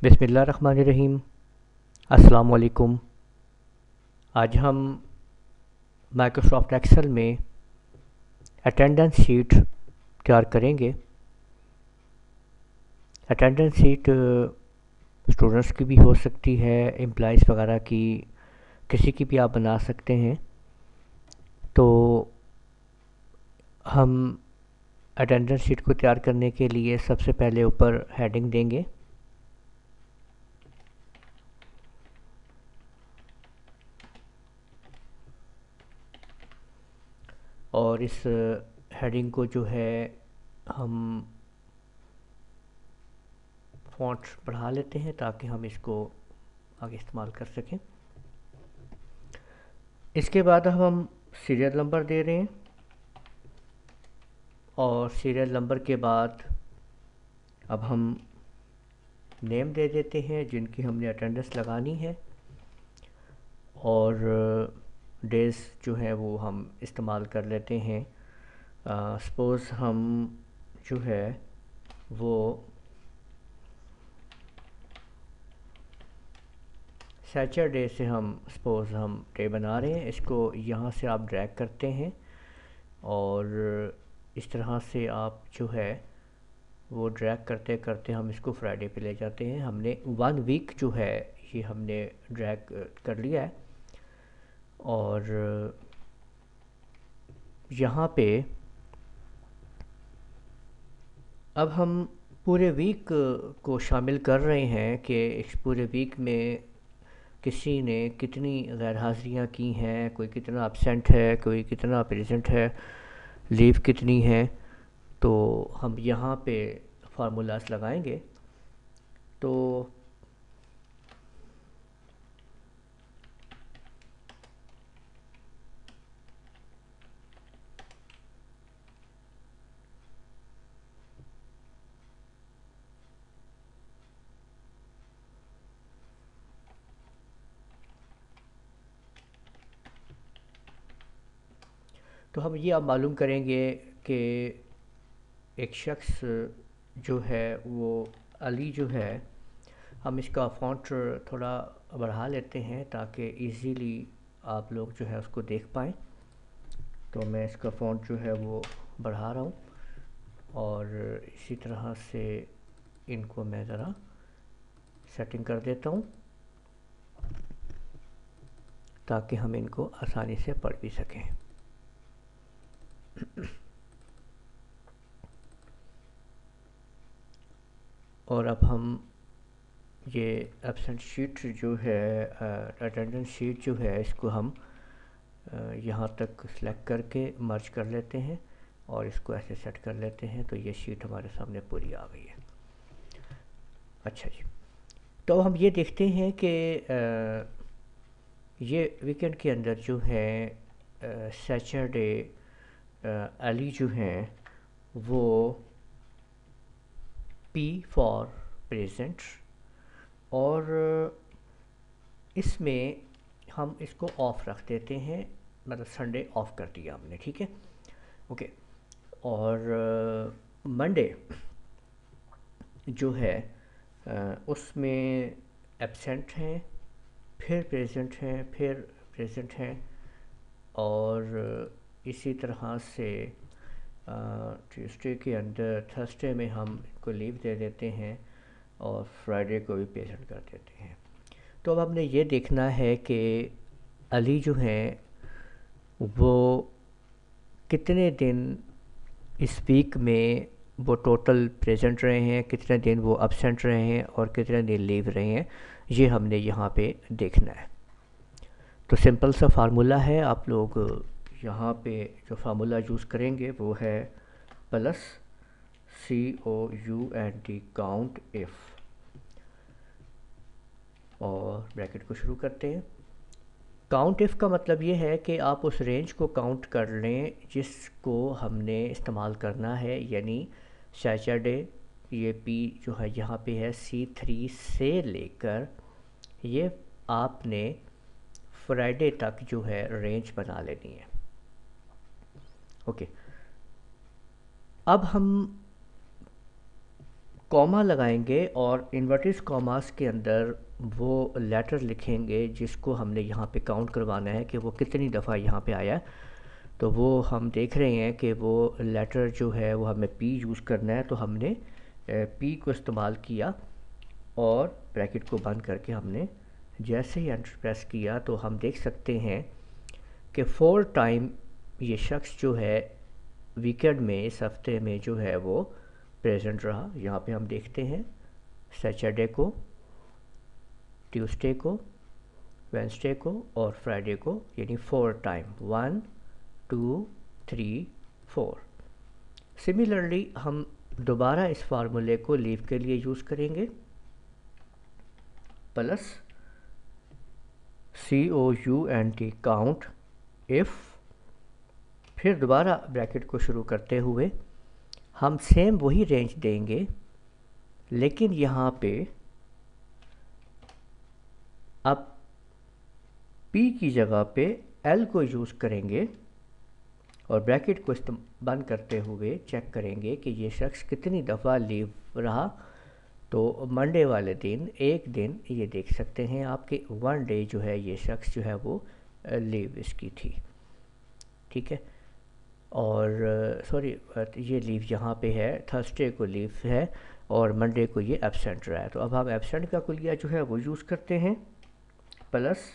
बिस्मिल्लाहिर्रहमानिर्रहीम। अस्सलाम वालेकुम। आज हम माइक्रोसॉफ्ट एक्सेल में अटेंडेंस शीट तैयार करेंगे। अटेंडेंस शीट स्टूडेंट्स की भी हो सकती है, एम्प्लॉइज़ वगैरह की, किसी की भी आप बना सकते हैं। तो हम अटेंडेंस शीट को तैयार करने के लिए सबसे पहले ऊपर हेडिंग देंगे और इस हेडिंग को जो है हम फ़ॉन्ट बढ़ा लेते हैं ताकि हम इसको आगे इस्तेमाल कर सकें। इसके बाद हम सीरियल नंबर दे रहे हैं और सीरियल नंबर के बाद अब हम नेम दे देते हैं जिनकी हमने अटेंडेंस लगानी है और डेज़ जो है वो हम इस्तेमाल कर लेते हैं। सपोज़ हम जो है वो सैटरडे से हम सपोज़ हम डे बना रहे हैं। इसको यहाँ से आप ड्रैग करते हैं और इस तरह से आप जो है वो ड्रैग करते करते हम इसको फ्राइडे पे ले जाते हैं। हमने 1 वीक जो है ये हमने ड्रैग कर लिया है और यहाँ पे अब हम पूरे वीक को शामिल कर रहे हैं कि इस पूरे वीक में किसी ने कितनी गैर हाज़िरियाँ की हैं, कोई कितना एब्सेंट है, कोई कितना प्रेजेंट है, लीव कितनी है। तो हम यहाँ पे फार्मूलाज लगाएंगे। तो हम ये अब मालूम करेंगे कि एक शख्स जो है वो अली जो है, हम इसका फ़ॉन्ट थोड़ा बढ़ा लेते हैं ताकि इजीली आप लोग जो है उसको देख पाएँ। तो मैं इसका फ़ॉन्ट जो है वो बढ़ा रहा हूँ और इसी तरह से इनको मैं ज़रा सेटिंग कर देता हूँ ताकि हम इनको आसानी से पढ़ भी सकें। और अब हम ये एब्सेंट शीट जो है, अटेंडेंस शीट जो है, इसको हम यहाँ तक सिलेक्ट करके मर्ज कर लेते हैं और इसको ऐसे सेट कर लेते हैं। तो ये शीट हमारे सामने पूरी आ गई है। अच्छा जी, तो हम ये देखते हैं कि ये वीकेंड के अंदर जो है सैटरडे अली जो हैं वो पी फॉर प्रेजेंट और इसमें हम इसको ऑफ़ रख देते हैं, मतलब संडे ऑफ़ कर दिया हमने, ठीक है, ओके। और मंडे जो है उसमें एब्सेंट हैं, फिर प्रेजेंट हैं, फिर प्रेजेंट हैं और इसी तरह से ट्यूसडे के अंदर थर्सडे में हम इनको लीव दे देते हैं और फ्राइडे को भी प्रेजेंट कर देते हैं। तो अब हमने ये देखना है कि अली जो हैं वो कितने दिन इस वीक में वो टोटल प्रेजेंट रहे हैं, कितने दिन वो एब्सेंट रहे हैं और कितने दिन लीव रहे हैं, ये हमने यहाँ पे देखना है। तो सिंपल सा फार्मूला है, आप लोग यहाँ पे जो फार्मूला यूज़ करेंगे वो है प्लस COUNT काउंट इफ़, और ब्रैकेट को शुरू करते हैं। काउंट इफ़ का मतलब ये है कि आप उस रेंज को काउंट कर लें जिसको हमने इस्तेमाल करना है, यानी सैटरडे ये पी जो है यहाँ पे है C3 से लेकर ये आपने फ्राइडे तक जो है रेंज बना लेनी है, ओके। अब हम कॉमा लगाएंगे और इन्वर्टेड कॉमास के अंदर वो लेटर लिखेंगे जिसको हमने यहाँ पे काउंट करवाना है कि वो कितनी दफ़ा यहाँ पे आया। तो वो हम देख रहे हैं कि वो लेटर जो है वो हमें पी यूज़ करना है, तो हमने पी को इस्तेमाल किया और ब्रैकेट को बंद करके हमने जैसे ही एंटर प्रेस किया तो हम देख सकते हैं कि 4 टाइम ये शख्स जो है वीकेंड में, इस हफ्ते में जो है वो प्रेजेंट रहा। यहाँ पे हम देखते हैं सैटरडे को, ट्यूसडे को, वेंसडे को और फ्राइडे को, यानी 4 टाइम, 1 2 3 4। सिमिलरली हम दोबारा इस फार्मूले को लीव के लिए यूज़ करेंगे, प्लस COUNT काउंट इफ़, फिर दोबारा ब्रैकेट को शुरू करते हुए हम सेम वही रेंज देंगे, लेकिन यहाँ पे अब P की जगह पे L को यूज़ करेंगे और ब्रैकेट को बंद करते हुए चेक करेंगे कि ये शख्स कितनी दफ़ा लीव रहा। तो मंडे वाले दिन एक दिन ये देख सकते हैं आपके 1 डे जो है ये शख्स जो है वो लीव इसकी थी, ठीक है। और सॉरी, ये लीव यहाँ पे है, थर्सडे को लीव है और मंडे को ये एब्सेंट रहा है। तो अब हम एब्सेंट का कुलिया जो है वो यूज़ करते हैं, plus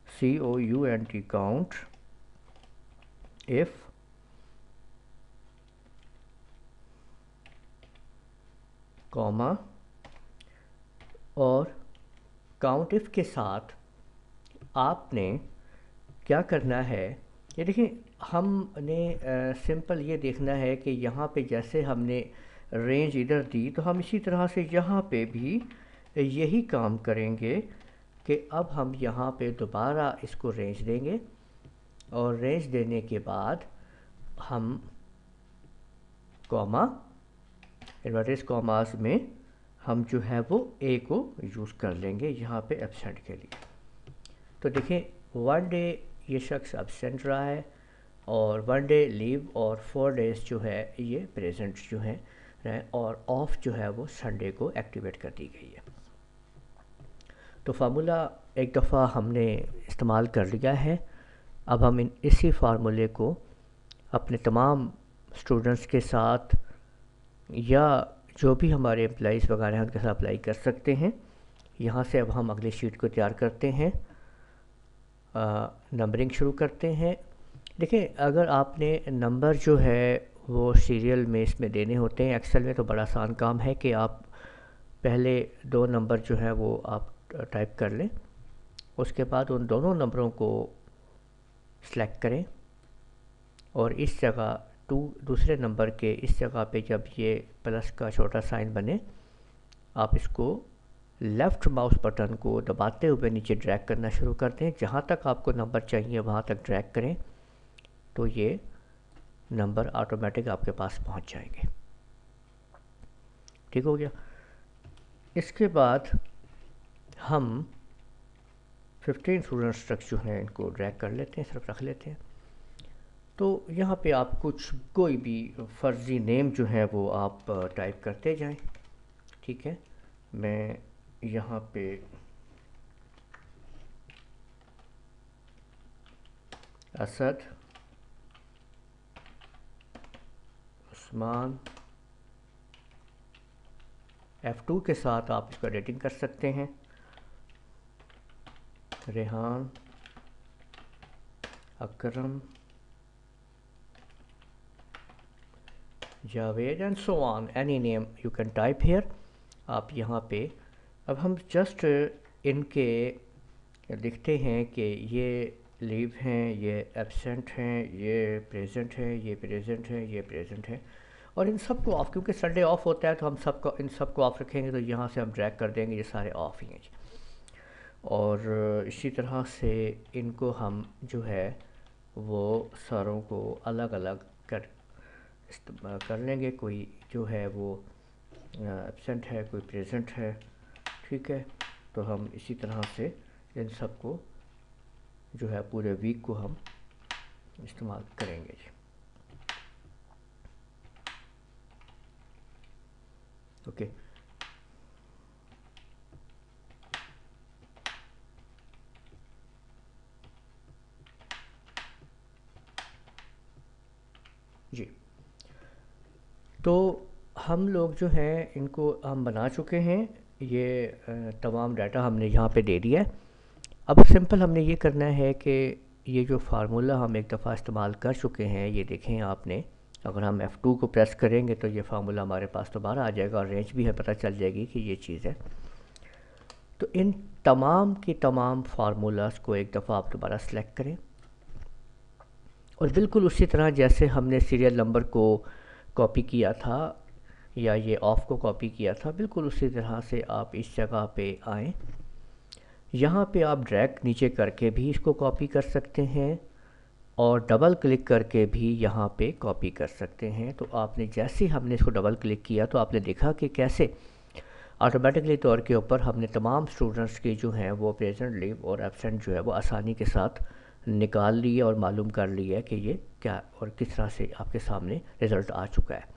COUNT count if comma और काउंट इफ़ के साथ आपने क्या करना है, ये देखिए हमने सिंपल ये देखना है कि यहाँ पे जैसे हमने रेंज इधर दी तो हम इसी तरह से यहाँ पे भी यही काम करेंगे कि अब हम यहाँ पे दोबारा इसको रेंज देंगे और रेंज देने के बाद हम कॉमा, इन्वर्टेड कॉमास में हम जो है वो ए को यूज़ कर लेंगे यहाँ पे एब्सेंट के लिए। तो देखिए 1 डे ये शख्स एब्सेंट रहा है और 1 डे लीव और 4 डेज़ जो है ये प्रेजेंट जो है, और ऑफ जो है वो संडे को एक्टिवेट कर दी गई है। तो फार्मूला एक दफ़ा हमने इस्तेमाल कर लिया है। अब हम इसी फार्मूले को अपने तमाम स्टूडेंट्स के साथ या जो भी हमारे एम्प्लॉइज़ वगैरह हैं उनके साथ अप्लाई कर सकते हैं। यहाँ से अब हम अगली शीट को तैयार करते हैं, नंबरिंग शुरू करते हैं। देखिए अगर आपने नंबर जो है वो सीरियल में इसमें देने होते हैं, एक्सेल में तो बड़ा आसान काम है कि आप पहले 2 नंबर जो है वो आप टाइप कर लें, उसके बाद उन दोनों नंबरों को सिलेक्ट करें और इस जगह दूसरे नंबर के इस जगह पे जब ये प्लस का छोटा साइन बने आप इसको लेफ़्ट माउस बटन को दबाते हुए नीचे ड्रैग करना शुरू करते हैं। जहाँ तक आपको नंबर चाहिए वहाँ तक ड्रैग करें तो ये नंबर ऑटोमेटिक आपके पास पहुँच जाएंगे। ठीक हो गया। इसके बाद हम 15 स्टूडेंट्स तक जो हैं इनको ड्रैग कर लेते हैं, सिर्फ रख लेते हैं। तो यहाँ पे आप कोई भी फ़र्ज़ी नेम जो है वो आप टाइप करते जाएं, ठीक है। मैं यहाँ पे असद उस्मान F2 के साथ आप इसका रेटिंग कर सकते हैं, Rehan, Akram, Javed and so on, any name you can type here. आप यहाँ पे अब हम जस्ट इनके लिखते हैं कि ये लीव हैं, ये एब्सेंट हैं, ये प्रेजेंट हैं, ये प्रेजेंट हैं, ये प्रेजेंट हैं, और इन सब को ऑफ, क्योंकि संडे ऑफ होता है तो हम सबको इन सब को ऑफ रखेंगे। तो यहाँ से हम ड्रैग कर देंगे, ये सारे ऑफ ही हैं जी। और इसी तरह से इनको हम जो है वो सारों को अलग अलग कर लेंगे। कोई जो है वो एब्सेंट है, कोई प्रेजेंट है, ठीक है। तो हम इसी तरह से इन सब को जो है पूरे वीक को हम इस्तेमाल करेंगे जी। ओके। जी, तो हम लोग जो हैं इनको हम बना चुके हैं। ये तमाम डाटा हमने यहाँ पे दे दिया है। अब सिंपल हमने ये करना है कि ये जो फार्मूला हम एक दफ़ा इस्तेमाल कर चुके हैं, ये देखें आपने, अगर हम F2 को प्रेस करेंगे तो ये फार्मूला हमारे पास दोबारा आ जाएगा और रेंज भी है, पता चल जाएगी कि ये चीज़ है। तो इन तमाम की तमाम फार्मूलाज को एक दफ़ा आप दोबारा सेलेक्ट करें और बिल्कुल उसी तरह जैसे हमने सीरियल नंबर को कॉपी किया था या ये ऑफ को कॉपी किया था, बिल्कुल उसी तरह से आप इस जगह पे आएँ। यहाँ पे आप ड्रैग नीचे करके भी इसको कॉपी कर सकते हैं और डबल क्लिक करके भी यहाँ पे कॉपी कर सकते हैं। तो आपने जैसे ही हमने इसको डबल क्लिक किया तो आपने देखा कि कैसे ऑटोमेटिकली तौर के ऊपर हमने तमाम स्टूडेंट्स की जो हैं वो प्रेजेंट, लीव और एब्सेंट जो है वो आसानी के साथ निकाल लिए और मालूम कर लिया कि ये क्या और किस तरह से आपके सामने रिज़ल्ट आ चुका है।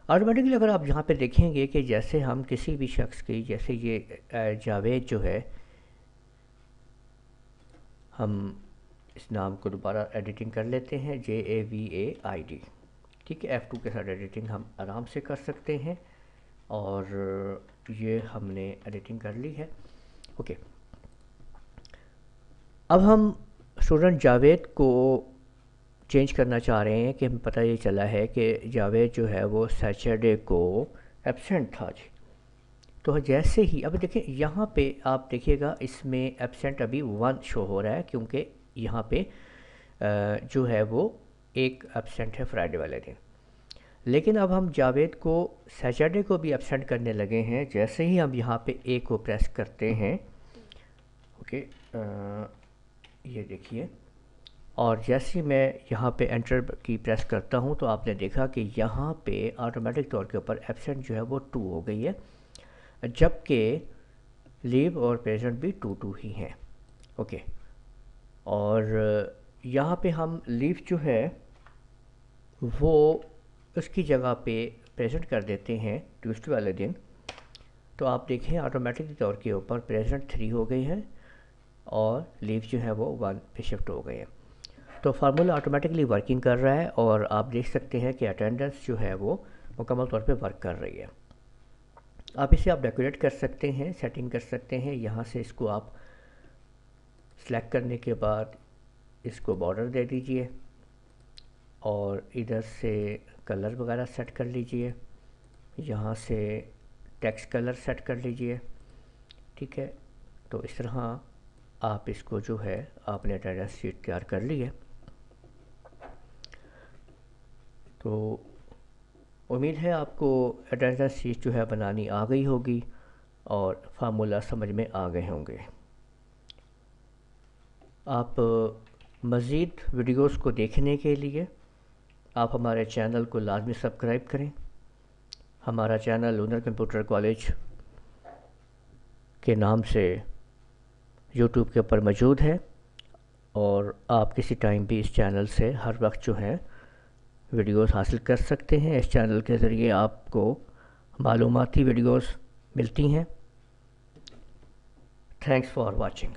ऑटोमेटिकली अगर आप यहाँ पे देखेंगे कि जैसे हम किसी भी शख्स की, जैसे ये जावेद जो है, हम इस नाम को दोबारा एडिटिंग कर लेते हैं, JAVAID, ठीक है। F2 के साथ एडिटिंग हम आराम से कर सकते हैं और ये हमने एडिटिंग कर ली है। ओके, अब हम स्टूडेंट जावेद को चेंज करना चाह रहे हैं कि हमें पता ये चला है कि जावेद जो है वो सैटरडे को एब्सेंट था जी। तो जैसे ही अब देखिए यहाँ पे आप देखिएगा इसमें एब्सेंट अभी 1 शो हो रहा है क्योंकि यहाँ पे जो है वो एक एब्सेंट है फ्राइडे वाले दिन। लेकिन अब हम जावेद को सैटरडे को भी एब्सेंट करने लगे हैं। जैसे ही हम यहाँ पे ए को प्रेस करते हैं, ओके, ये देखिए, और जैसे ही मैं यहाँ पे एंटर की प्रेस करता हूँ तो आपने देखा कि यहाँ पे ऑटोमेटिक तौर के ऊपर एब्सेंट जो है वो 2 हो गई है, जबकि लीव और प्रेजेंट भी 2 ही हैं। ओके, और यहाँ पे हम लीव जो है वो उसकी जगह पे प्रेजेंट कर देते हैं ट्यूसडे वाले दिन। तो आप देखें ऑटोमेटिक तौर के ऊपर प्रेजेंट 3 हो गई है और लीव जो है वो 1 पे शिफ्ट हो गई है। तो फार्मूला ऑटोमेटिकली वर्किंग कर रहा है और आप देख सकते हैं कि अटेंडेंस जो है वो मुकम्मल तौर पे वर्क कर रही है। आप इसे आप डेकोरेट कर सकते हैं, सेटिंग कर सकते हैं। यहाँ से इसको आप सेलेक्ट करने के बाद इसको बॉर्डर दे दीजिए और इधर से कलर वगैरह सेट कर लीजिए, यहाँ से टेक्स्ट कलर सेट कर लीजिए, ठीक है। तो इस तरह आप इसको जो है आपने अटेंडेंस शीट तैयार कर ली है। तो उम्मीद है आपको अटेंडेंस शीट जो है बनानी आ गई होगी और फार्मूला समझ में आ गए होंगे। आप मज़ीद वीडियोस को देखने के लिए आप हमारे चैनल को लाजमी सब्सक्राइब करें। हमारा चैनल लूनर कंप्यूटर कॉलेज के नाम से यूट्यूब के ऊपर मौजूद है और आप किसी टाइम भी इस चैनल से हर वक्त जो है वीडियोस हासिल कर सकते हैं। इस चैनल के ज़रिए आपको मालूमाती वीडियोस मिलती हैं। Thanks for watching.